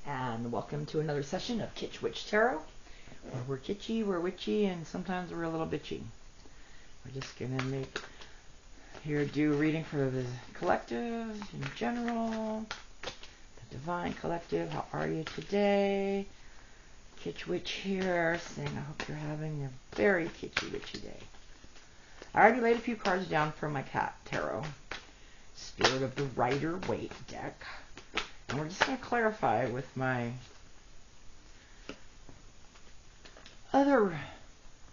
and welcome to another session of Kitsch Witch Tarot, where we're kitschy, we're witchy, and sometimes we're a little bitchy. We're just going to do a reading for the collective in general, the divine collective. How are you today? Kitsch Witch here, saying I hope you're having a very kitschy witchy day. I already laid a few cards down for my cat tarot, Spirit of the Rider-Waite deck. And we're just going to clarify with my other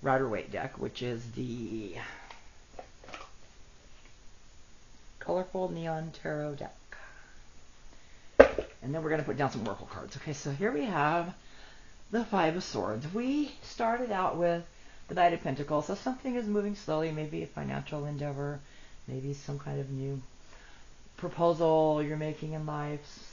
Rider-Waite deck, which is the Colorful Neon Tarot deck. And then we're going to put down some Oracle cards. Okay, so here we have the Five of Swords. We started out with the Knight of Pentacles. So something is moving slowly, maybe a financial endeavor, maybe some kind of new proposal you're making in life,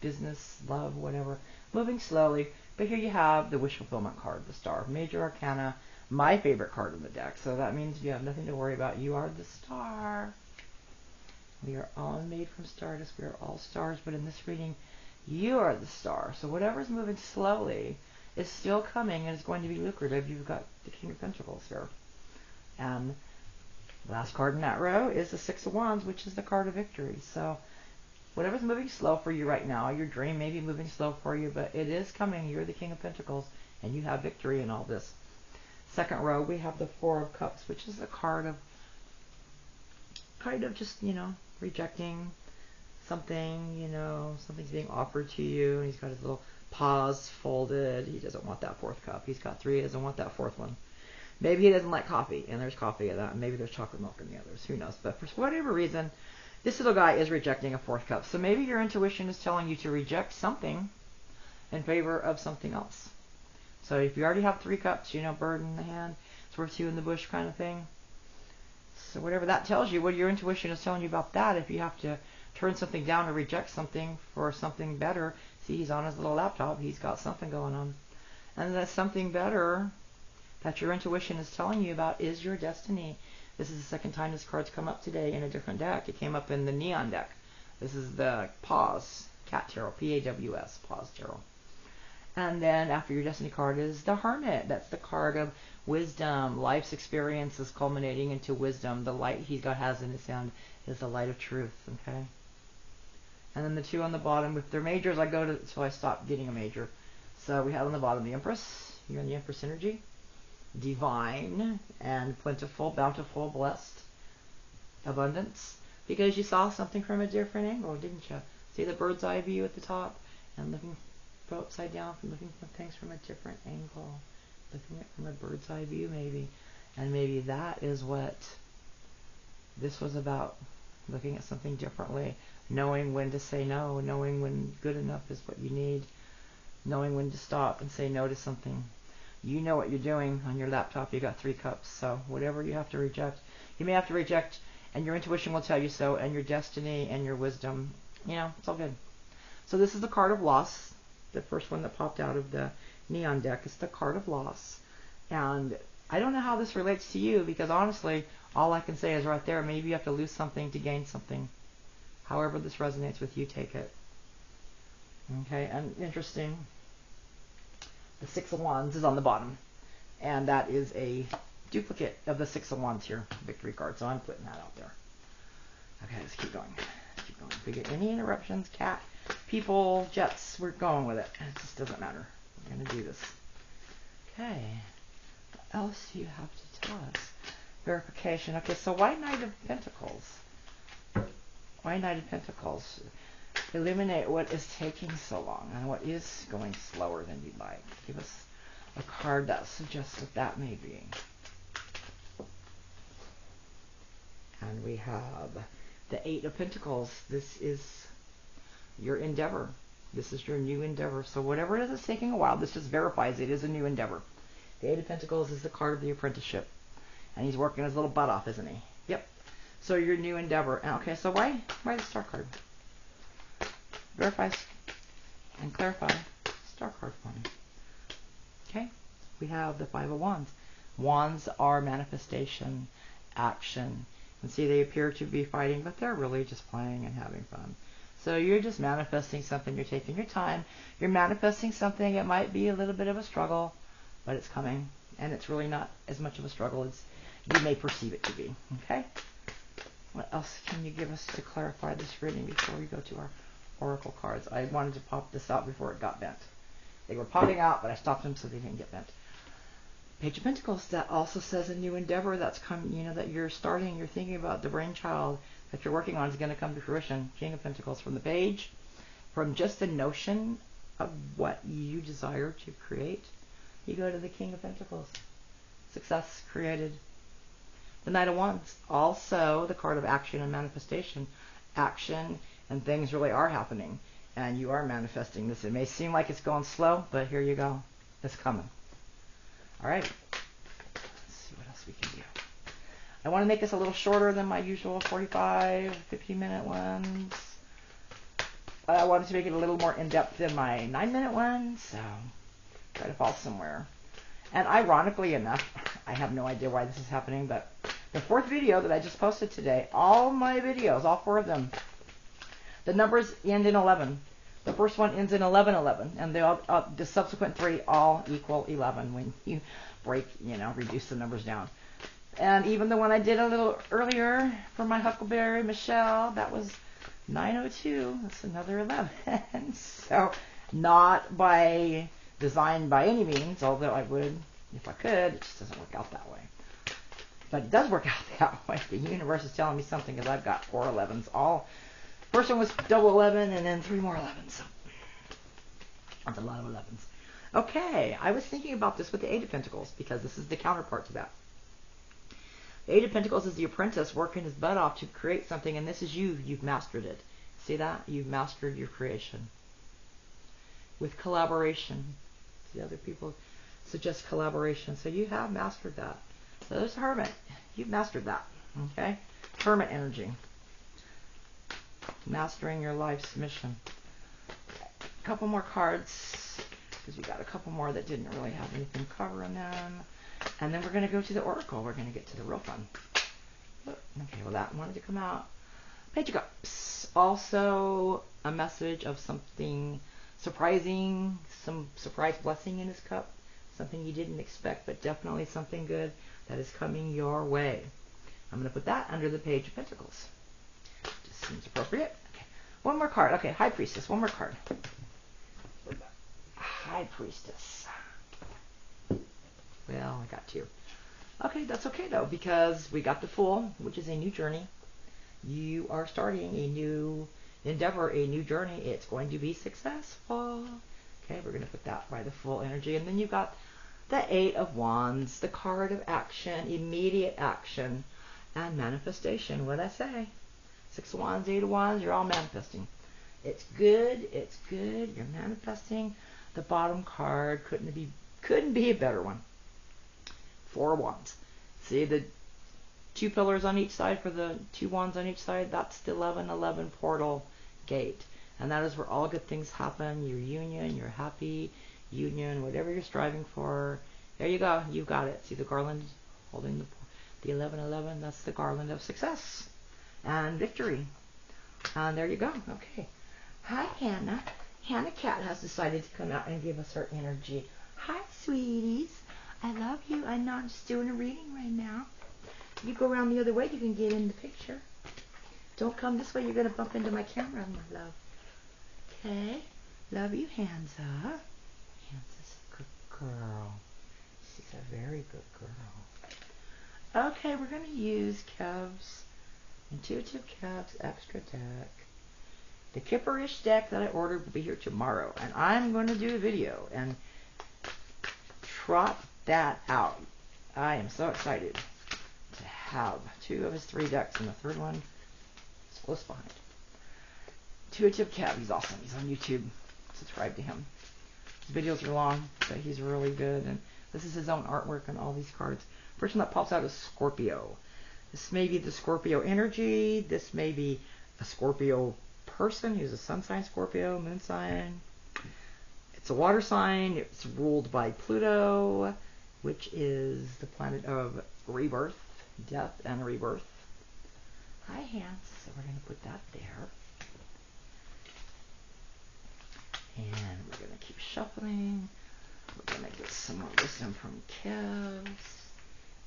business, love, whatever, moving slowly. But here you have the Wish Fulfillment card, the Star, Major Arcana, my favorite card in the deck. So that means you have nothing to worry about. You are the star. We are all made from stardust. We are all stars. But in this reading, you are the star. So whatever's moving slowly is still coming and it's going to be lucrative. You've got the King of Pentacles here. And the last card in that row is the Six of Wands, which is the card of victory. So whatever's moving slow for you right now, your dream may be moving slow for you, but it is coming. You're the King of Pentacles, and you have victory in all this. Second row, we have the Four of Cups, which is a card of kind of just, rejecting something, something's being offered to you, and he's got his little paws folded. He doesn't want that fourth cup. He's got three. He doesn't want that fourth one. Maybe he doesn't like coffee, and there's coffee in that, and maybe there's chocolate milk in the others. Who knows? But for whatever reason, this little guy is rejecting a fourth cup. So maybe your intuition is telling you to reject something in favor of something else. So if you already have three cups, bird in the hand, it's worth two in the bush kind of thing. So whatever that tells you, what your intuition is telling you about that, if you have to turn something down or reject something for something better. See, he's on his little laptop. He's got something going on. And that something better that your intuition is telling you about is your destiny. This is the second time this card's come up today in a different deck. It came up in the Neon deck. This is the Pause Cat Tarot, P-A-W-S, Pause Tarot. And then after your destiny card is the Hermit. That's the card of wisdom. Life's experiences culminating into wisdom. The light has in his hand is the light of truth. Okay. And then the two on the bottom with their majors. I go to so I stop getting a major. So we have on the bottom the Empress. You're in the Empress energy. Divine and plentiful, bountiful, blessed, abundance, because you saw something from a different angle, didn't you? See the bird's eye view at the top, and looking upside down, looking at things from a different angle, looking at it from a bird's eye view maybe, and maybe that is what this was about, looking at something differently, knowing when to say no, knowing when good enough is what you need, knowing when to stop and say no to something. You know what you're doing on your laptop. You got three cups. So whatever you have to reject, you may have to reject, and your intuition will tell you so, and your destiny and your wisdom. It's all good. So this is the card of loss. The first one that popped out of the Neon deck is the card of loss. And I don't know how this relates to you, because honestly, all I can say is right there, maybe you have to lose something to gain something. However this resonates with you, take it. Okay, and interesting. The Six of Wands is on the bottom, and that is a duplicate of the Six of Wands here, victory card, so I'm putting that out there. Okay, let's keep going. Keep going. If we get any interruptions, cat, people, jets, we're going with it. It just doesn't matter. We're going to do this. Okay. What else do you have to tell us? Verification. Okay, so why Knight of Pentacles? Why Knight of Pentacles? Illuminate what is taking so long and what is going slower than you'd like. Give us a card that suggests what that may be. And we have the Eight of Pentacles. This is your endeavor. This is your new endeavor. So whatever it is that's taking a while, this just verifies it is a new endeavor. The Eight of Pentacles is the card of the apprenticeship. And he's working his little butt off, isn't he? Yep. So your new endeavor. Okay, so why the Star card? Verify and clarify Star card for me. Okay, we have the Five of Wands. Wands are manifestation, action. And see, they appear to be fighting, but they're really just playing and having fun. So you're just manifesting something. You're taking your time. You're manifesting something. It might be a little bit of a struggle, but it's coming. And it's really not as much of a struggle as you may perceive it to be. Okay? What else can you give us to clarify this reading before we go to our oracle cards? I wanted to pop this out before it got bent. They were popping out, but I stopped them so they didn't get bent. Page of Pentacles, that also says a new endeavor that's come, you know, that you're starting, you're thinking about the brainchild that you're working on is going to come to fruition. King of Pentacles from the page, from just the notion of what you desire to create, you go to the King of Pentacles. Success created. The Knight of Wands, also the card of action and manifestation. Action and things really are happening, and you are manifesting this. It may seem like it's going slow, but here you go. It's coming. All right. Let's see what else we can do. I want to make this a little shorter than my usual 45, 50-minute ones. I wanted to make it a little more in-depth than my 9-minute ones, so try to fall somewhere. And ironically enough, I have no idea why this is happening, but the 4th video that I just posted today, all my videos, all 4 of them, the numbers end in 11. The first one ends in 1111, and the subsequent 3 all equal 11 when you break, you know, reduce the numbers down. And even the one I did a little earlier for my Huckleberry Michelle, that was 902. That's another 11. So not by design by any means, although I would if I could. It just doesn't work out that way. But it does work out that way. The universe is telling me something because I've got 4 11s all. First one was double 11 and then 3 more 11s. So that's a lot of 11s. Okay, I was thinking about this with the 8 of Pentacles because this is the counterpart to that. The 8 of Pentacles is the apprentice working his butt off to create something, and this is you. You've mastered it. See that? You've mastered your creation. With collaboration. See, other people suggest collaboration. So you have mastered that. So there's Hermit. You've mastered that. Okay? Hermit energy. Mastering your life's mission. A couple more cards, because we got a couple more that didn't really have anything covering them. And then we're going to go to the Oracle. We're going to get to the real fun. Okay, well that wanted to come out. Page of Cups. Also a message of something surprising, some surprise blessing in his cup. Something you didn't expect, but definitely something good that is coming your way. I'm going to put that under the Page of Pentacles. Just seems appropriate. Okay, one more card. Okay, High Priestess. One more card. High Priestess. Well, I got 2. Okay, that's okay though, because we got the Fool, which is a new journey. You are starting a new endeavor, a new journey. It's going to be successful. Okay, we're going to put that by the Full energy. And then you've got the 8 of Wands, the card of action, immediate action, and manifestation. What'd I say? 6 of Wands, 8 of Wands, you're all manifesting. It's good, it's good, you're manifesting. The bottom card couldn't be a better one. 4 of Wands. See the 2 pillars on each side for the 2 wands on each side? That's the 1111 portal gate. And that is where all good things happen. Your union, your happy union, whatever you're striving for. There you go. You've got it. See the garland holding the 1111? That's the garland of success and victory. And there you go. Okay. Hi, Hannah. Hannah Cat has decided to come out and give us her energy. Hi, sweeties. I love you. I know I'm just doing a reading right now. You go around the other way, you can get in the picture. Don't come this way, you're going to bump into my camera, my love. Okay? Love you, hands up. Hands is a good girl. She's a very good girl. Okay, we're going to use Kev's Intuitive Kev's Extra Deck. The Kipperish deck that I ordered will be here tomorrow. And I'm going to do a video and trot that out. I am so excited to have 2 of his 3 decks, and the 3rd one is close behind. Intuitive Kev, he's awesome. He's on YouTube. Subscribe to him. His videos are long, but he's really good. And this is his own artwork on all these cards. First one that pops out is Scorpio. This may be the Scorpio energy. This may be a Scorpio person who's a sun sign Scorpio, moon sign. It's a water sign. It's ruled by Pluto, which is the planet of rebirth, death, and rebirth. Hi, Hans. So we're going to put that there. keep shuffling. We're going to get some more wisdom from Kev's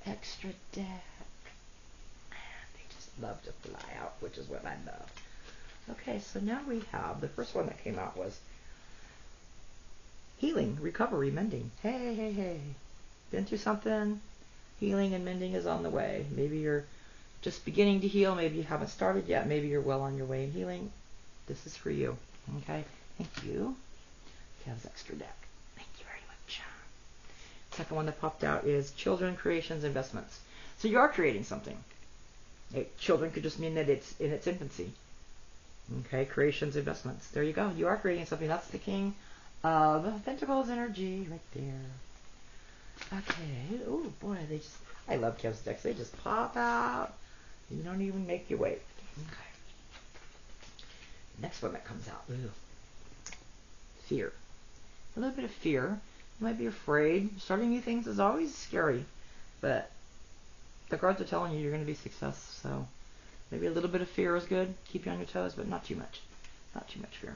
extra deck. They just love to fly out, which is what I love. Okay, so now we have, the first one that came out was healing, recovery, mending. Hey, hey, hey. Been through something? Healing and mending is on the way. Maybe you're just beginning to heal. Maybe you haven't started yet. Maybe you're well on your way in healing. This is for you. Okay? Thank you. Kev's extra deck. Thank you very much. Second one that popped out is children, creations, investments. So you are creating something. Children could just mean that it's in its infancy. Okay? Creations, investments. There you go. You are creating something. That's the King of Pentacles energy right there. Okay. Oh boy, I love Kev's decks. They just pop out. You don't even make you wait. Okay. Next one that comes out. Ooh. Fear. A little bit of fear. You might be afraid. Starting new things is always scary. But the cards are telling you you're going to be success. So maybe a little bit of fear is good. Keep you on your toes, but not too much. Not too much fear.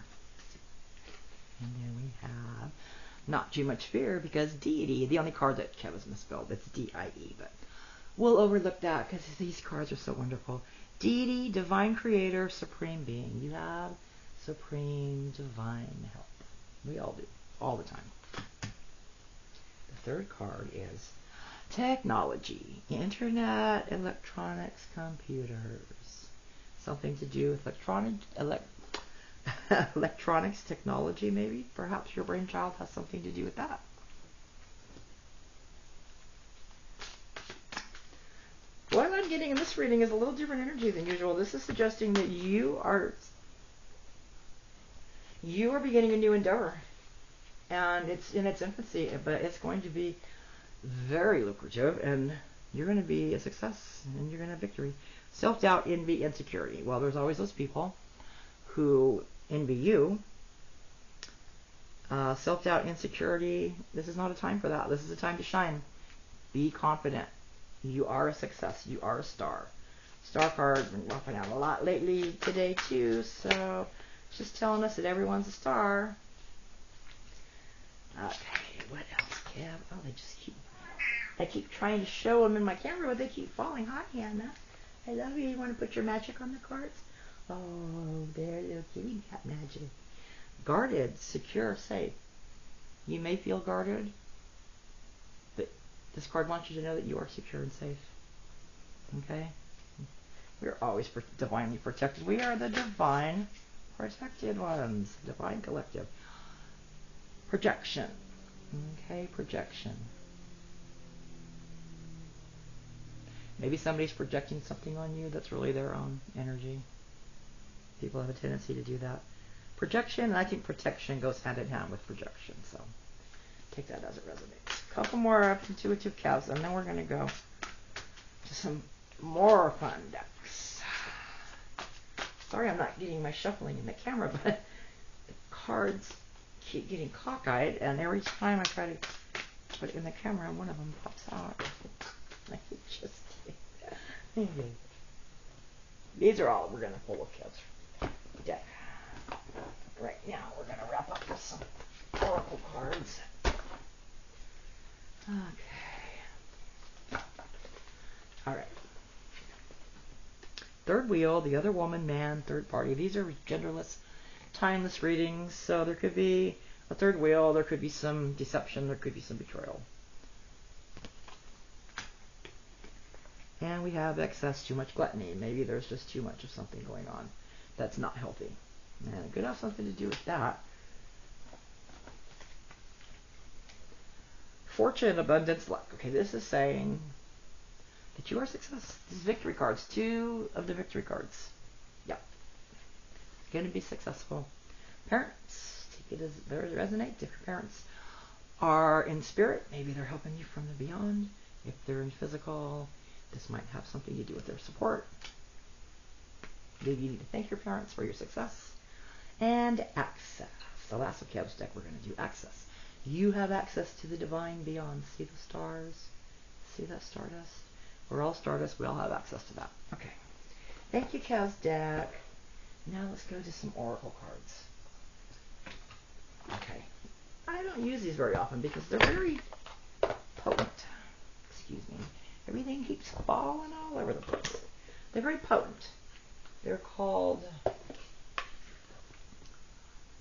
And then we have not too much fear because deity, the only card that Kev has misspelled, it's D-I-E, but we'll overlook that because these cards are so wonderful. Deity, divine creator, supreme being. You have supreme divine help. We all do, all the time. The third card is technology, internet, electronics, computers. Something to do with electronics, technology, maybe. Perhaps your brainchild has something to do with that. What I'm getting in this reading is a little different energy than usual. This is suggesting that you are beginning a new endeavor. And it's in its infancy, but it's going to be very lucrative, and you're going to be a success, and you're going to have victory. Self-doubt, envy, insecurity. Well, there's always those people who envy you. Self-doubt, insecurity, this is not a time for that. This is a time to shine. Be confident. You are a success. You are a star. Star card's been dropping out a lot lately today, too, so it's just telling us that everyone's a star. Okay, what else, Kev? Oh, I keep trying to show them in my camera, but they keep falling. Hi, Hannah. I love you. You want to put your magic on the cards? Oh, there, little kitty got magic. Guarded, secure, safe. You may feel guarded, but this card wants you to know that you are secure and safe. Okay? We're always divinely protected. We are the divine protected ones. Divine collective. Projection. Okay, projection. Maybe somebody's projecting something on you that's really their own energy. People have a tendency to do that. Projection, and I think protection goes hand in hand with projection, so take that as it resonates. A couple more intuitive cows, and then we're going to go to some more fun decks. Sorry I'm not getting my shuffling in the camera, but the cards keep getting cockeyed, and every time I try to put it in the camera, one of them pops out. I just anyway. These are all we're going to pull with Kev's deck. Right now, we're going to wrap up with some oracle cards. Okay. All right. Third wheel, the other woman, man, third party. These are genderless, timeless readings. So there could be a third wheel, there could be some deception, there could be some betrayal. And we have excess, too much gluttony. Maybe there's just too much of something going on that's not healthy. And it could have something to do with that. Fortune, abundance, luck. Okay, this is saying that you are success. These victory cards, 2 of the victory cards. Yeah. Going to be successful. Parents, take it as it resonates. If your parents are in spirit, maybe they're helping you from the beyond. If they're in physical, this might have something to do with their support. Maybe you need to thank your parents for your success. And access. The last of Kev's deck, we're going to do access. You have access to the divine beyond. See the stars? See that stardust? We're all stardust. We all have access to that. Okay. Thank you, Kev's deck. Now let's go to some oracle cards. Okay. don't use these very often because they're very potent. Excuse me. Everything keeps falling all over the place. They're very potent. They're called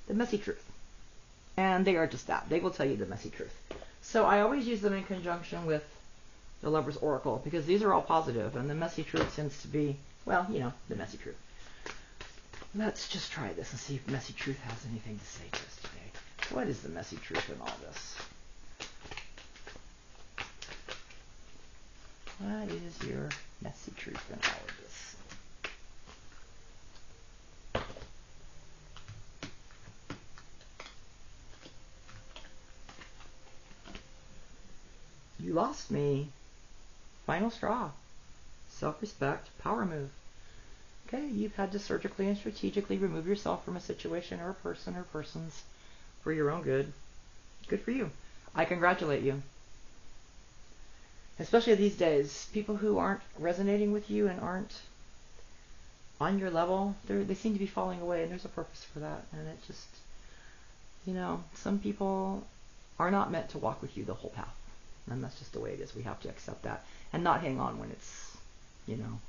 the messy truth. And they are just that. They will tell you the messy truth. So I always use them in conjunction with the Lover's Oracle because these are all positive, and the messy truth tends to be, well, you know, the messy truth. Let's just try this and see if messy truth has anything to say to us today. What is the messy truth in all this? What is your messy truth in all of this? You lost me. Final straw. Self-respect. Power move. Okay, you've had to surgically and strategically remove yourself from a situation or a person or persons for your own good. Good for you. I congratulate you. Especially these days, people who aren't resonating with you and aren't on your level, they seem to be falling away, and there's a purpose for that. And it just, you know, some people are not meant to walk with you the whole path. And that's just the way it is. We have to accept that and not hang on when it's, you know,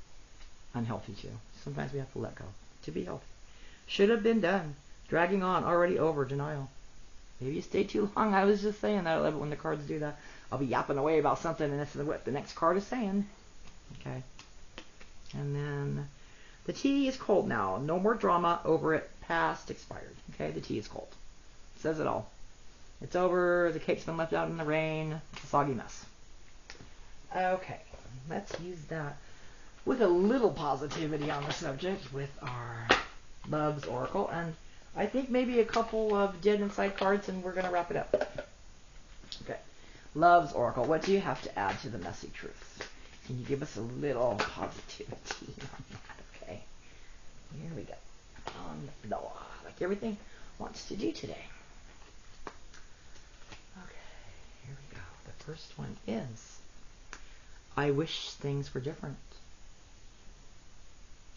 unhealthy too. Sometimes we have to let go to be healthy. Should have been done. Dragging on, already over, denial. Maybe you stayed too long. I was just saying that. I love it when the cards do that. I'll be yapping away about something, and this is what the next card is saying. Okay. And then the tea is cold now. No more drama over it. Past, expired. Okay, the tea is cold. It says it all. It's over. The cake's been left out in the rain. It's a soggy mess. Okay, let's use that with a little positivity on the subject with our Love's Oracle. And I think maybe a couple of dead inside cards, and we're going to wrap it up. Okay. Love's Oracle. What do you have to add to the messy truth? Can you give us a little positivity on that? Okay. Here we go. On the floor. Like everything wants to do today. Okay. Here we go. The first one is, I wish things were different.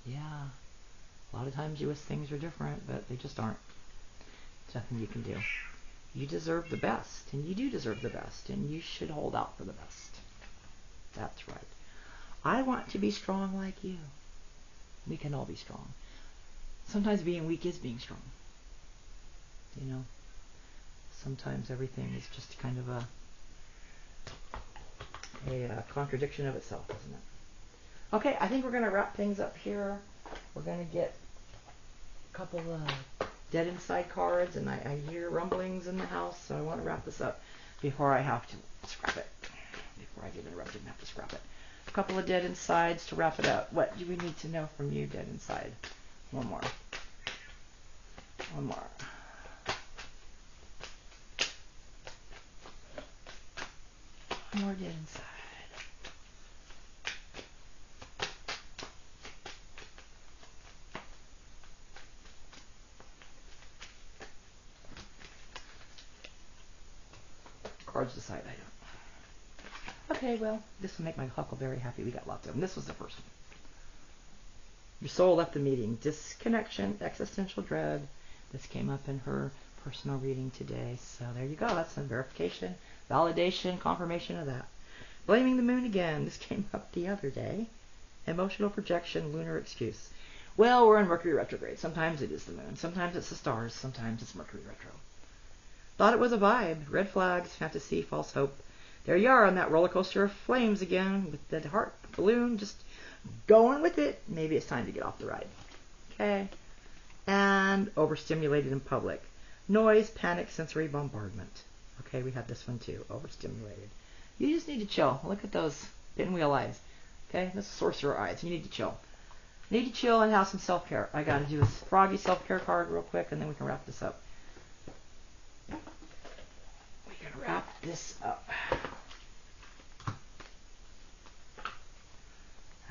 Yeah. A lot of times you wish things were different, but they just aren't. There's nothing you can do. You deserve the best, and you do deserve the best, and you should hold out for the best. That's right. I want to be strong like you. We can all be strong. Sometimes being weak is being strong. You know? Sometimes everything is just kind of a contradiction of itself, isn't it? Okay, I think we're going to wrap things up here. We're going to get a couple of dead inside cards, and I hear rumblings in the house, so I want to wrap this up before I have to scrap it. Before I get interrupted and have to scrap it. A couple of dead insides to wrap it up. What do we need to know from you, dead inside? One more. One more. One more dead inside. Cards decide I don't. Okay, well, this will make my Huckleberry happy. We got lots of them. This was the first one. Your soul left the meeting. Disconnection, existential dread. This came up in her personal reading today. So there you go. That's some verification, validation, confirmation of that. Blaming the moon again. This came up the other day. Emotional projection, lunar excuse. Well, we're in Mercury retrograde. Sometimes it is the moon. Sometimes it's the stars. Sometimes it's Mercury retro. Thought it was a vibe. Red flags, fantasy, false hope. There you are on that roller coaster of flames again with the heart balloon just going with it. Maybe it's time to get off the ride. Okay. And overstimulated in public. Noise, panic, sensory bombardment. Okay, we had this one too. Overstimulated. You just need to chill. Look at those pinwheel eyes. Okay, that's sorcerer eyes. You need to chill. Need to chill and have some self-care. I got to do this froggy self-care card real quick, and then we can wrap this up. We can wrap this up.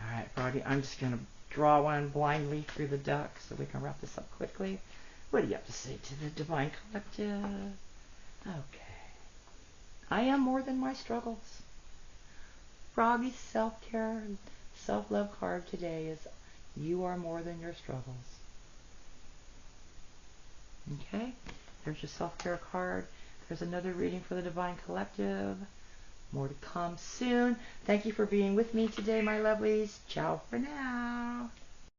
Alright, Froggy, I'm just going to draw one blindly through the deck so we can wrap this up quickly. What do you have to say to the Divine Collective? Okay. I am more than my struggles. Froggy's self-care and self-love card today is you are more than your struggles. Okay? There's your self-care card. There's another reading for the Divine Collective. More to come soon. Thank you for being with me today, my lovelies. Ciao for now.